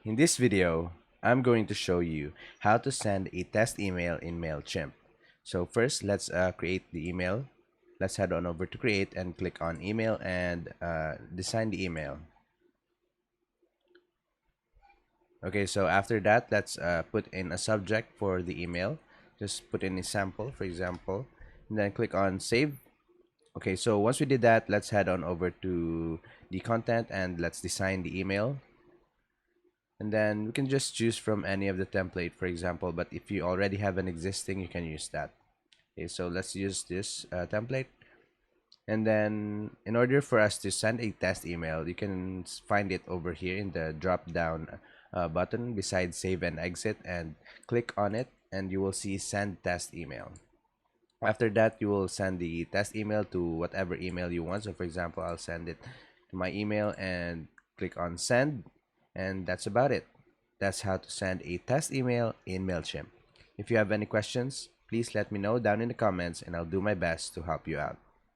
In this video, I'm going to show you how to send a test email in Mailchimp. So first, let's create the email. Let's head on over to create and click on email and design the email. Okay, so after that, let's put in a subject for the email. Just put in a sample, for example, and then click on save. Okay, so once we did that, let's head on over to the content and let's design the email. And then we can just choose from any of the template, for example, but if you already have an existing, you can use that. Okay, so let's use this template. And then in order for us to send a test email, you can find it over here in the drop down button beside save and exit, and click on it and you will see send test email. After that, you will send the test email to whatever email you want. So for example, I'll send it to my email and click on send, and that's about it. That's how to send a test email in Mailchimp. If you have any questions, please let me know down in the comments and I'll do my best to help you out.